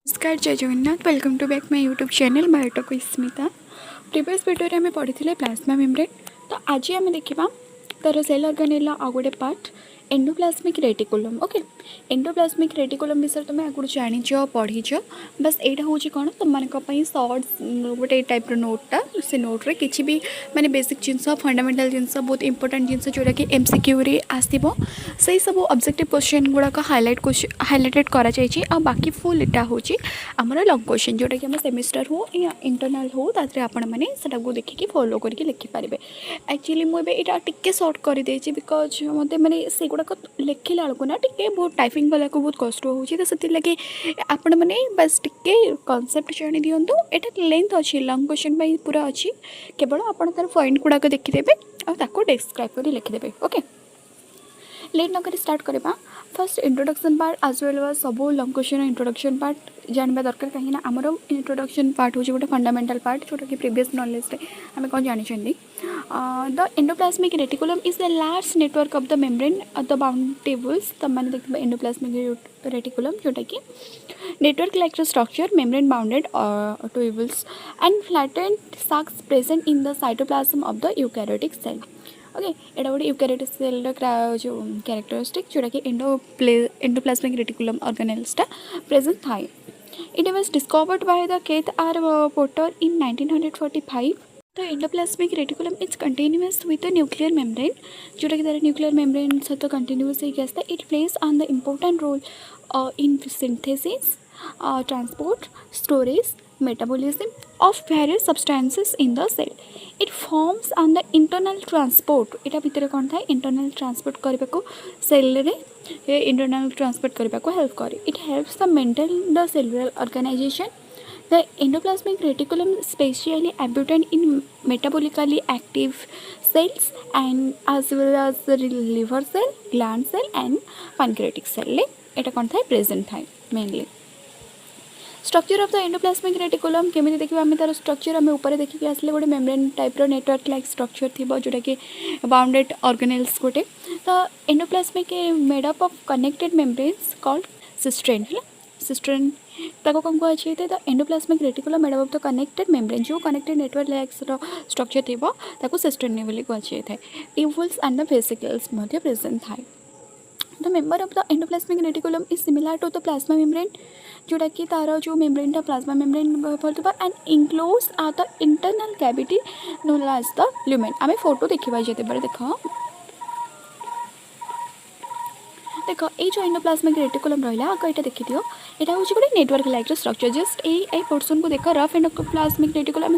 नमस्कार जय Jagannath welcome to back my YouTube channel Biotalk Smita. Previous video में पढ़ी प्लाज्मा मेम्ब्रेन। तो आज आम देखा तार सेल ऑर्गेनेल आ गोटे part endoplasmic reticulum. Okay, endoplasmic reticulum विषय तुम आगुरी जानीच पढ़ीच, बस यहाँ हूँ कौन तुम सर्ट गोटे टाइप नोटा से नोट्रे किसी भी माने बेसिक जिनस फंडामेंटल जिनस बहुत इंपोर्टेंट जिनस जोटा कि एमसीक्यू रे आसो से सब ऑब्जेक्टिव क्वेश्चन गुड़ाक हाइलाइटेड करा बाकी फुल इटा हूँ आमर लंग क्वेश्चन जोटा कि सेमिस्टर हो या इंटरनाल हो तादरे आपण मैंने देखिए फॉलो करके लिखिपारे। एक्चुअली मुझे यहाँ टिके सर्ट कर बिकज मत मैंने से गुड़ाक लिखला बेलू ना टे बहुत टाइपिंग कला बहुत कष्ट हो से लगे आपण मैंने बस टिके कनसेप्ट जानी दिंतु। यहाँ लेंथ अच्छी लंग क्वेश्चन पूरा अच्छी केवल आप तार पॉइंट गुड़ाक देखीदे और डिस्क्राइब कर लिखिदे। ओके, लेट नक स्टार्ट करवा। फर्स्ट इंट्रोडक्शन पार्ट आज वेल सब लंग क्वेश्चन इंट्रोडक्शन पार्ट जानवा दरकार कहीं आमर इंट्रोडक्शन पार्ट हूँ गोटे फंडामेंटल पार्ट जोटा कि प्रीवियस नॉलेज आम कौन जानी। The endoplasmic reticulum is the large network of the membrane the बाउंडेबल्स तुम मैंने देखिए एंडोप्लाज्मिक रेटिकुलम जोटा कि network like structure membrane bounded tubules and flattened sacs present in the cytoplasm of the eukaryotic cell। Okay, यहाँ गोटे eukaryotic cell जो characteristic जोटा कि एंडोप्लाज्मिक रेटिकुलम ऑर्गेनेल्सटा प्रेजेंट थाए। It was discovered by the Keith R Porter in 1945। The endoplasmic reticulum is continuous with the nuclear membrane जोटा कि nuclear membrane सहित कंटिन्यूस होता है। It place on the important role in synthesis transport storage metabolism of various substances in the cell। it forms on the internal transport इटा भितर कौन था internal transport करने को सेल रे internal transport करने को हेल्प करे। it helps the maintain the cellular organization। the endoplasmic reticulum specially abundant in metabolically active cells and as well as the liver cell gland cell and pancreatic cell ले इटा कौन था present था mainly। Structure of the endoplasmic reticulum केमी देखिए आम तार structure आम ऊपर देखिए आसले गोटे membrane type network like structure थी जोटा कि बाउंडेड ऑर्गेनेल्स गोटे। तो endoplasmic made up of connected membranes called cisternae है। सिस्ट्रेन ताको कौन कहुए the endoplasmic reticulum made up of the connected membrane जो कनेक्टेड नेटवर्क लाइक स्ट्रक्चर थी सिस्ट्रेन बोली कहुए। Tubules and the vesicles present थाए। The member of the endoplasmic reticulum is similar to the plasma membrane जोटा कि तार जो membrane plasma membrane बोलता and enclose a the internal cavity known as the lumen. आम photo देखा जिते बड़े देख ये जो एंडोप्लाज्मिक रेटिकुलम रहा आगे यहाँ देखी दियो यहाँ हूँ गोटे नेटवर्क लाइक स्ट्रक्चर जस्ट ये पोर्सन को देख रफ एंडोप्लाज्मिक रेटिकुलम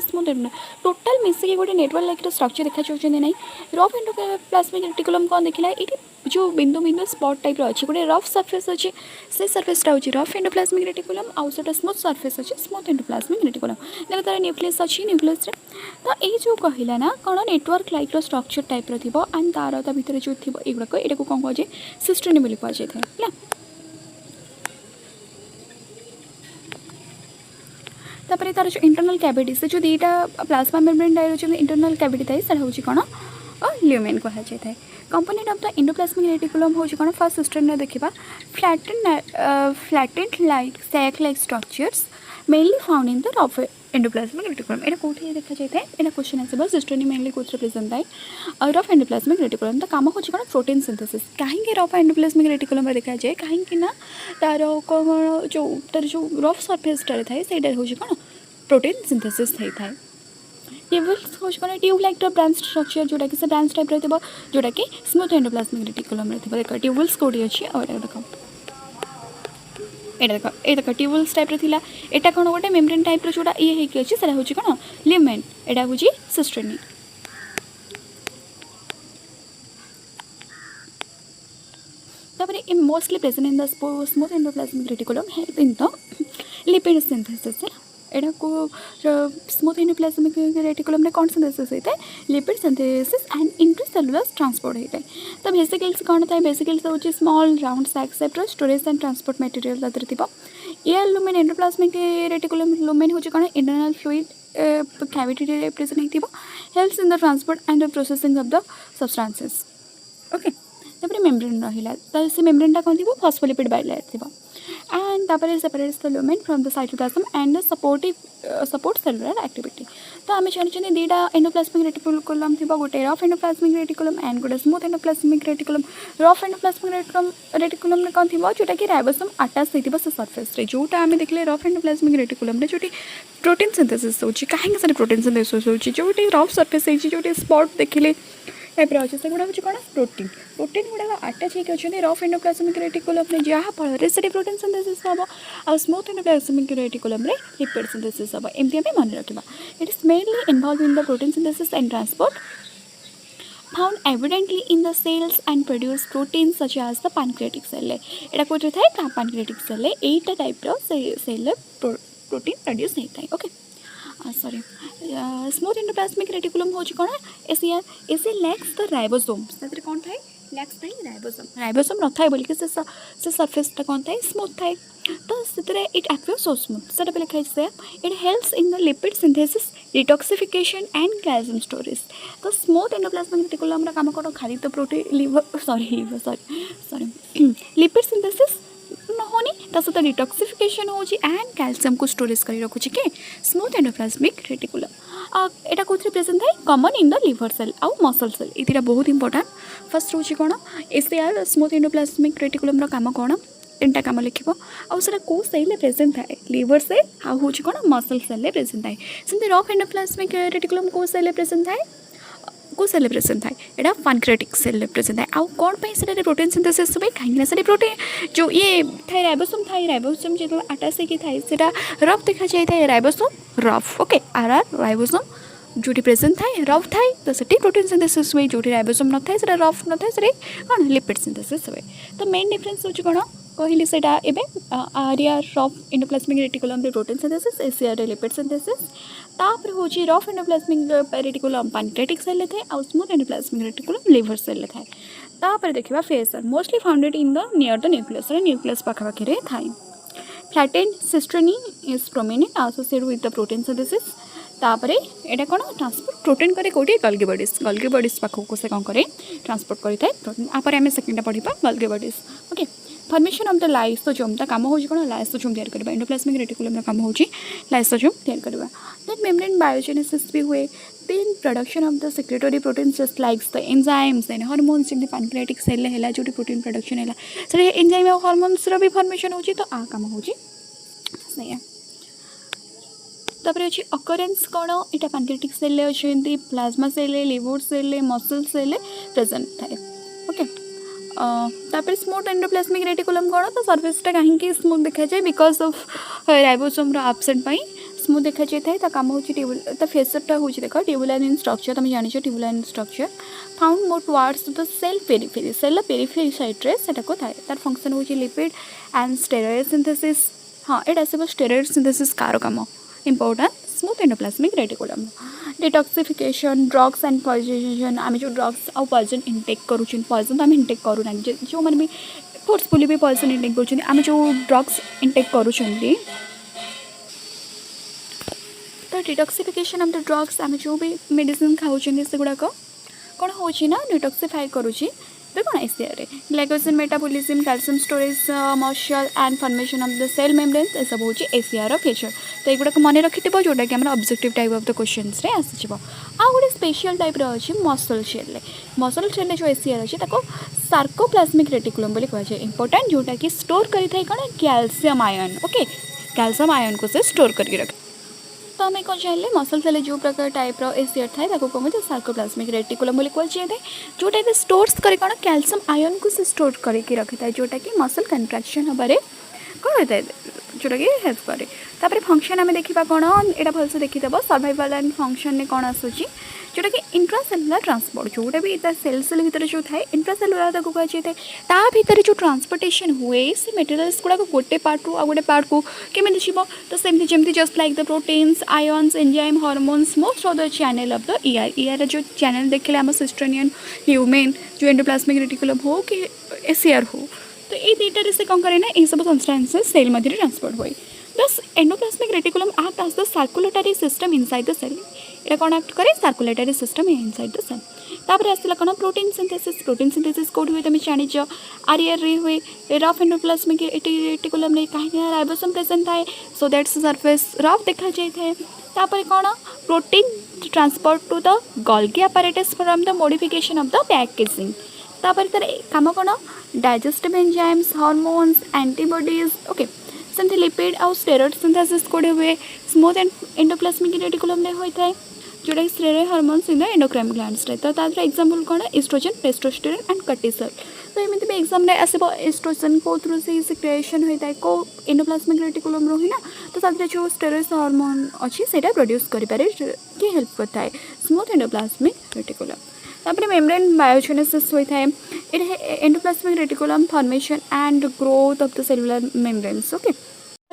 टोटाल मिसिक गोटे नेटवर्क लाइक स्ट्रक्चर देखा चाहते ना। रफ एंडोप्लाज्मिक रेटिकुलम कौन देखला ये जो बिंदु बिंदु स्पॉट टाइप अच्छी गोटे रफ सरफेस अच्छी से सरफेसटा हूँ रफ एंडोप्लाज्मिक रेटिकुलम आउ से स्मूथ सरफेस अच्छी स्मूथ एंडोप्लाज्मिक रेटिकुलम देखो तार न्यूक्लियस अच्छी न्यूक्लियस तो ये जो कहला ना कौन network like structure type and तार ता भीतर जो थी युड़ाक यहाँ कौन कहे सिस्ट्रेन बोली कहुए है। तापर तार जो इंटरनल कैविटी से जो दीटा प्लाज्मा मेम्ब्रेन डायरो इंटरनल कैविटी थाए से हूँ कौन ल्यूमेन कहुए है। Component of the endoplasmic reticulum हूँ कौन फर्स्ट सिस्ट्रेन देखा flattened like sac like structures mainly found in the rough endoplasmic reticulum. यहाँ कौटे देखा जाए यहाँ क्वेश्चन आसो सिस्ट्रेन मेनली कौन प्रेजेंट थाए रफ एंडोप्लाज्मिक रेटिकुलम। तो काम हूँ कौन प्रोटीन सिंथेसिस कहीं रफ एंडोप्लाज्मिक रेटिकुलम देखा जाए कहीं तार कौन जो रफ सरफेसटा थाए से हूँ कौन प्रोटीन सिंथेसिस होता है। ट्यूबल्स हूँ कौन ट्यूब लाइक ब्रांच स्ट्रक्चर जोटा कि ब्रांच टाइप रहा जोटा कि स्मूथ एंडोप्लाज्मिक रेटिकुलम देख ट्यूबल्स कौटी अच्छी और देख ये देख ट्यूबल्स टाइप रहा यहाँ कौन गोटे मेम्ब्रेन टाइप जोटा ये अच्छी से हूँ कौन ल्यूमेन यहाँ हूँ सिस्ट्रेन। तापर mostly present in the smooth endoplasmic reticulum help in the lipid synthesis है। यहाँ को स्मूथ एंडोप्लाज्मिक रेटिकुलम में कौन सिंथेसिस होता है lipid synthesis and intracellular transport होता है। तो वेसिकल्स कौन था वेसिकल्स हूँ स्मॉल राउंड सैक सेप्टर स्टोरेज एंड ट्रांसपोर्ट मटेरियल तादर थी। ये लुमेन एंडोप्लाज्मिक रेटिकुलम लुमेन हूँ कौन इंटरनल फ्लूइड कैविटी प्रेजेंट हो helps in the transport and the processing of the substances. Okay, membrane रहा से मेम्ब्रेनटा कौन थी फॉस्फोलिपिड बाइलेयर थी एंड तापर separates the lumen from the cytoplasm and support cellular activity. तो आम जानते दीटा एंडोप्लाज्मिक रेटिकुलम थी, गोटे रफ एंडोप्लाज्मिक रेटिकुलम एंड गोटे smooth endoplasmic reticulum. Rough endoplasmic reticulum कौन थी जोटा कि राइबोसोम अटैच होता से सरफेस रे, जोटा आम देखले रफ एंडोप्लाज्मिक रेटिकुलम जो प्रोटीन सिंथेसिस होची, कहीं से प्रोटीन सिंथेसिस होची, जो रफ सरफेस है, जो स्पॉट देखले टाइप अच्छे से गुड़ा हूँ कौन प्रोटीन प्रोटीन गुड़ा अटैच होकर रफ एंडोप्लाज्मिक रेटिकुलम जहाँफल से प्रोटीन सिंथेसिस हम आ smooth endoplasmic reticulum lipid synthesis हम एमती आम मन रखा। It is mainly involve in the protein synthesis and transport found evidently in the cells and produce proteins such as the pancreatic cell। एटा कोठे थाए pancreatic cell एटा type रो cell protein produce होता है। Okay sorry smooth endoplasmic reticulum हो कौन AC lakhs the ribosomes कौन थाए लैक्स थाए ribosome न थाए बोलिक से सरफेसटा कौन थाए स्मूथ थाए। तो से इट अपियर सो स्मूथ से लिखाई से it helps in the lipid synthesis detoxification and calcium storage. तो स्मूथ एंडोप्लाज्मिक रेटिकुलम काम कौन खाली तो protein liver sorry lipid synthesis होनी सहित डिटॉक्सिफिकेशन होची एंड कैल्शियम को स्टोरेज कर रखुची के स्मूथ एंडोप्लाज्मिक रेटिकुलम। एटा कोथरे प्रेजेंट है common in the liver cell आउ मसल सेल, ये बहुत इंपोर्टेंट। फर्स्ट हूँ कौन एसीआर स्मूथ एंडोप्लाज्मिक रेटिकुलम काम कौन तीन कम लिख आसा कौ सेल प्रेजेंट थाए लिवर सेल आउ हूँ कौन मसल सेल प्रेजेंट थाए। सेमती रफ एंडोप्लाज्मिक रेटिकुलम कौ सेल प्रेजेंट थाए को सेल प्रेजेंट थाए यहाँ पैंक्रियाटिक सेल प्रेजेंट थाए। आउ कौन से प्रोटीन सिंथेसिस हुए कहीं से प्रोटीन जो ये थाए राइबोसोम जो अटैच होकर थाए से रफ देखा जाए राइबोसोम रफ। ओके आर राइबोसोम जो प्रेजेंट थाए रफ थाए तो से प्रोटीन सिंथेसिस हुए, जो राइबोसोम न थाए से रफ न थाए से कौन लिपिड सिंथेसिस हुए। तो मेन डिफरेंस हूँ कौन कहली से आरिया rough endoplasmic reticulum protein synthesis SER lipid synthesis. तापर हूँ rough endoplasmic reticulum pancreatic cell थाए आउ smooth endoplasmic reticulum liver cell थाए। तापर देखा फेसर mostly founded in the near the nucleus पाखापाखि थाए। Flattened cisternae is prominent associated with the protein synthesis. तापर यहाँ कौन ट्रांसपोर्ट प्रोटीन करे कौटे गल्गी बॉडीज पाखक से कौन करे ट्रांसपोर्ट करता है प्रोटीन। आपर आम सेकेंड पढ़ा Golgi bodies. Okay formation of the lysosome ता काम हो कौन लाइसोसोम तैयार करवा एंडोप्लाज्मिक रेटिकुलम काम हो लाइसोसोम तैयार करवा। देन मेम्ब्रेन बायोजेनेसिस भी हुए, then production of the secretory protein just likes the enzymes and hormones जमी पैंक्रियाटिक सेल है जो प्रोटीन प्रोडक्शन है से एंजाइम और हार्मोन्स भी फॉर्मेशन हो तो आ काम हो तापर अच्छी अकरेन्स कौन यहाँ पैंक्रियाटिक सेल अच्छे plasma cell liver cell muscle cell present थाए। ओके तापर स्मूथ एंडोप्लाज्मिक रेटिकुलम कौन तो सर्फेसटा कहीं स्मूथ देखा जाए because of ribosome absent smooth देखा जाए तो कम हो फेसरटा हूँ देख ट्यूबुलर इन स्ट्रक्चर तुम जान tubular in structure found more towards the cell periphery cell periphery साइड्रे से तार फंक्शन हूँ लिपिड एंड स्टेरॉइड सिंथेसिस। हाँ यहाँ सब स्टेरॉइड सिंथेसिस कार कम important smooth endoplasmic reticulum. Detoxification drugs and poison आम जो ड्रग्स आउ पॉइजन इनटेक करुँ पॉइजन तो आम इनटेक करूना जो मैंने भी फोर्सफुली भी पॉइजन इनटेक कर आम जो ड्रग्स इनटेक करूँ तो डिटॉक्सिफिकेशन ऑफ द ड्रग्स आम जो भी मेडिसिन खाऊँ से गुड़ाक कौन हो डिटॉक्सिफाई करुँची कौन ACR glycogen metabolism calcium storage moisture and formation of the cell membranes ये सब हूँ एसीआर फीचर। तो युवा मन रखि जोटा कि objective type of the questions रे आसी आ गोटे स्पेशल टाइप अच्छी मसल शेल जो एसीआर अच्छी सार्कोप्लाज्मिक रेटिकुलम बोली कहुए इंपोर्टेंट जोटा कि स्टोर करें कौन calcium ion. Okay calcium ion को से स्टोर करके रखे। तो आम कौन चाहिए मसल सेल जो प्रकार टाइप एसीआर थाए कौन सार्कोप्लाज्मिक रेटिकुलम बोली कहुए जोटा स्टोर्स करे कौन कैल्शियम आयन को से स्टोर करके रखी था जोटा कि मसल कंट्राक्शन हबारे कौन होता है जोटा कि हेल्प करे। तापर फंक्शन आम देखा कौन यहाँ भलसे देखीदेव सर्वाइवल एंड फंक्शन में कौन आसूची जोटा कि इंट्रासेलुलर ट्रांसपोर्ट जोटा भी सेल भितर जो थाए इंट्रासेलुलर कहुए ता भितर जो ट्रांसपोर्टेशन हुए से मटेरियल्स गुड़ाक गोटे पार्ट रु आ गोटे पार्ट को केमी जीव तो सेमती जमी just like the proteins ions enzyme hormones most of the channel of the ER जो चैनल देखले आम सिस्ट्रोनियन ह्यूमेन जो एंडोप्लाज्मिक रेटिकुलम हो कि एसीआर हो तो ये दुईटार से कौन करे ना ये सब सब्सटेंसेस सेल मध्य ट्रांसपोर्ट हुए। The endoplasmic reticulum act as the circulatory system inside the cell ये कौन एक्ट करे circulatory system inside the cell तापर आसला कौन प्रोटीन सिंथेसिस कौट हुए तुम जानिच आरियर रे हुए रफ एंडोप्लाज्मिक रेटिकुलम रे कहीं राइबोसोम प्रेजेंट थाए सो दैट्स सरफेस रफ देखा जाए तापर कौन protein transport to the Golgi apparatus from the modification of the packaging तापर तार काम कौन digestive enzymes hormones antibodies okay सेमती लिपिड आउ स्टेरॉइड सिंथेसिस कोडे हुए स्मूथ एंडोप्लाज्मिक रेटिकुलम रे होता है जोटा कि steroid hormones in the endocrine glands रे तो तार एग्जांपल कौन एस्ट्रोजन टेस्टोस्टेरोन एंड कॉर्टिसोल तो एमती भी एग्जाम रे आसीबो एस्ट्रोजन को थ्रू से सिक्रिएशन होता है को एंडोप्लाज्मिक रेटिकुलम रो ही ना तो तार जो स्टेरॉइड हार्मोन अच्छी सेटा प्रोड्यूस करि पारे कि हेल्प करता है स्मूथ एंडोप्लाज्मिक रेटिकुलम तापर मेम्ब्रेन बायोजेनेसिस होता है endoplasmic reticulum formation and growth of the cellular membranes okay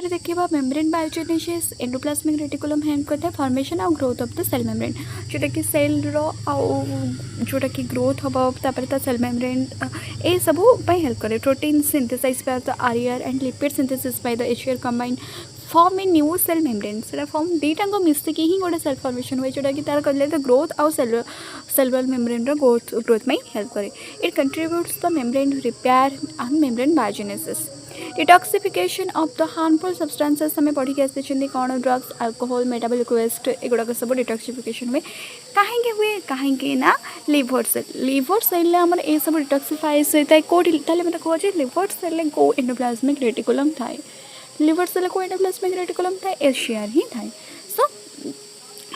देखिए membrane biogenesis endoplasmic reticulum help करता है फॉर्मेशन और growth of the cell membrane जोटा कि सेल जोटा कि ग्रोथ हम तापर ता सेल मेम्ब्रेन ए सब हेल्प करे protein synthesize by the RER and lipid synthesis by the SER combine form in new cell membrane से फॉर्म दुईटा मिसिकी ही गोटे सेल फॉर्मेशन हुए जोटा कि तार कहले द ग्रोथ आउ सेलुलर मेम्ब्रेन ग्रोथ में हेल्प करे it contributes the membrane repair and membrane biogenesis detoxification of the harmful substances हमें पढ़ी के आसी कौन ड्रग्स अल्कोहल मेटाबॉलिक वेस्ट एगुड़ाक सब डिटॉक्सिफिकेशन हुए कहीं कहीं ना लिवर सेल आम ये सब डिटॉक्सिफाइज होता है कौटी मतलब कहे लिवर सेल को एंडोप्लाज्मिक रेटिकुलम थाए लिवर सेल को एंडोप्लाज्मिक रेटिकुलम थाए एशियर ही थाए सो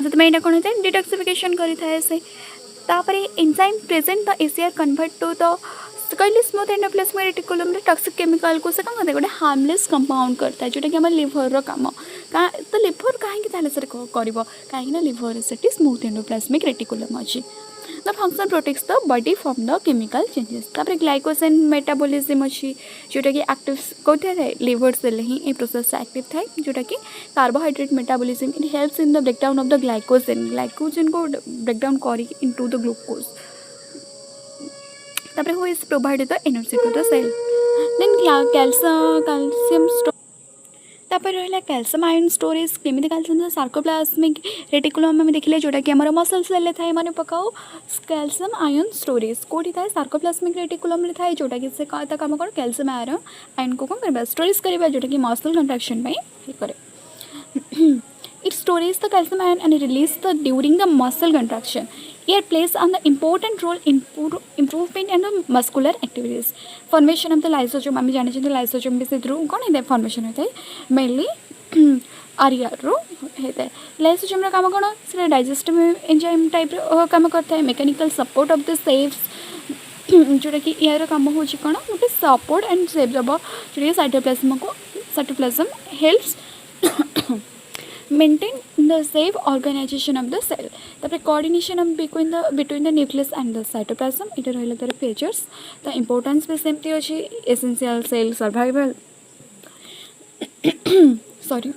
तो मैं कौन होता है डिटॉक्सिफिकेशन करें से enzyme present the SER convert to the कहली smooth endoplasmic reticulum toxic chemical को से कौन करता है गोटे हार्मलेस कंपाउंड करता है जोटा कि आम लिवर काम तो लिवर कहीं कहीं लिवर से स्मूथ एंडोप्लाज्मिक रेटिकुलम अच्छी the function protects the body from the chemical changes तापर ग्लाइकोजेन मेटाबॉलिज्म अच्छी जोटा कि एक्टिव कौटे थाए लिवर सेल ही ये प्रोसेस एक्टिव थाए जोटा कि carbohydrate metabolism it helps in the breakdown of the glycogen को ब्रेकडाउन करी इनटू द ग्लूकोज तापर who is provide the energy to the cell then calcium तापर रहा कैल्शियम आयन स्टोरेज केमी कैल्शियम सार्कोप्लाज्मिक रेटिकुलम आम देखिले जोटा कि आम मसल सेल थाए मैंने पकाओ कैल्शियम आयन स्टोरेज कौटी थाए सार्कोप्लाज्मिक रेटिकुलम थाए जोटा कि काम कौन कैल्शियम आयन को कौन करवा स्टोरेज करवा जोटा कि मसल कंट्राक्शन हेल्प करे it storage the calcium ion and release the during the muscle कंट्राक्शन Here plays on the important role in improvement and the muscular activities. Formation of the lysosome आम जाने lysosome से through कौन होता है formation होता है mainly आरियर रो होता है लाइसोसोम रा काम कौन से डाइजेस्टिव एंजाइम टाइप काम करता है mechanical support of the cells जोटा कि यार काम हो कौन गोटे सपोर्ट एंड सेव दब जो cytoplasm helps maintain the safe organization of the cell तापर coordination of between the nucleus and the cytoplasm इधर रहला तार features the importance भी सेमती अछि essential cell survival sorry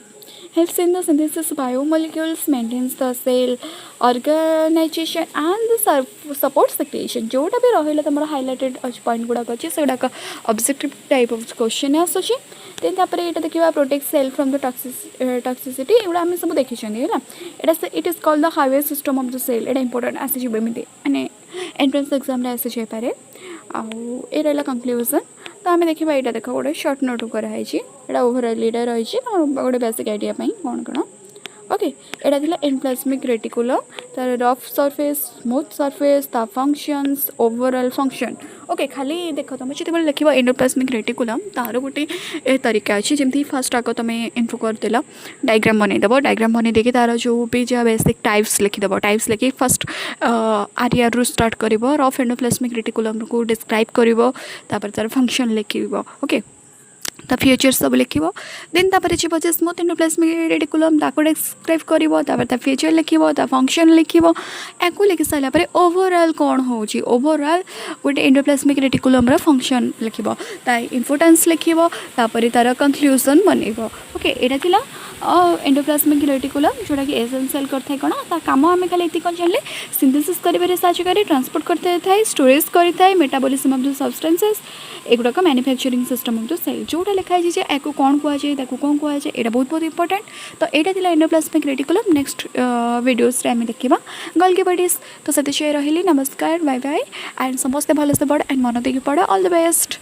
helps in the synthesis of biomolecules maintains the cell organization and the support secretion जोटा भी रहला तमरा हाइलाइटेड पॉइंट गुडा अछि से गुडा ऑब्जेक्टिव टाइप ऑफ क्वेश्चन आसुछि देन तापर एटा देखिबा protect cell from the toxicity एगुडा हम सब देखि छनी हैला एटा it is called the highway system of the cell एटा इंपोर्टेंट आसी जिबे मिते माने एंट्रेंस एग्जाम रे आसी छै पारे आ ए रहला कंक्लूजन तो आम देखा यहाँ देख गोटे सर्ट नोट कराई एटा ओभरअल लीडर रही गोटे बेसिक आइडिया कौन कौन ओके यहाँ थी एंडोप्लाज्मिक रेटिकुलम तार रफ सरफेस स्मूथ सरफेस ता फंक्शंस ओवरऑल फंक्शन ओके खाली देख तुम जो लिख एंडोप्लाज्मिक रेटिकुलम तार गोटे तरीका अच्छी जमी फास्ट आग तुम इनफो करदेल डायग्राम बनईदेव डायग्राम बनईदे तार जो भी जहाँ बेसिक टाइप्स लिखिदेव टाइप्स लिखि फर्स्ट आरियर रु स्टार्ट कर रफ एंडोप्लाज्मिक रेटिकुलम को डिस्क्राइब कर तार फंक्शन लिख ओके ता फ्यूचर सब लिख देन तापर जी स्मूथ एंडोप्लाज्मिक रेटिकुलम ताको डिस्क्राइब कर ता फ्यूचर लिख ता फंक्शन लिख या लिखि सारा ओवरऑल कौन हो ओवरऑल गोटे एंडोप्लाज्मिक रेटिकुलम फंक्शन लिख ता इम्पोर्टेंस लिख तार कंक्लूजन बनइब ओके यहाँ एंडोप्लाज्मिक रेटिकुलम जोटा कि एसेंशियल करता है कौन ता काम आम खाली ये कौन जानले सिंथेसिस कर साहाय्य करे ट्रांसपोर्ट करते थाए स्टोरेज करता है मेटाबॉलिज्म ऑफ द सब्सटेंसेस एगुड़ाक manufacturing system of the cell जोटा लिखाई जे या कौन कहुए कौन कहुए यहाँ बहुत बहुत इंपोर्टेंट। तो यहाँ थी एंडोप्लाज्मिक रेटिकुलम। नेक्स्ट वीडियोस आम देखा गल्गी बडीज। तो से रही नमस्कार बाय बाय एंड समस्ते भलसे पढ़ एंड मन देकी पढ़। All the best.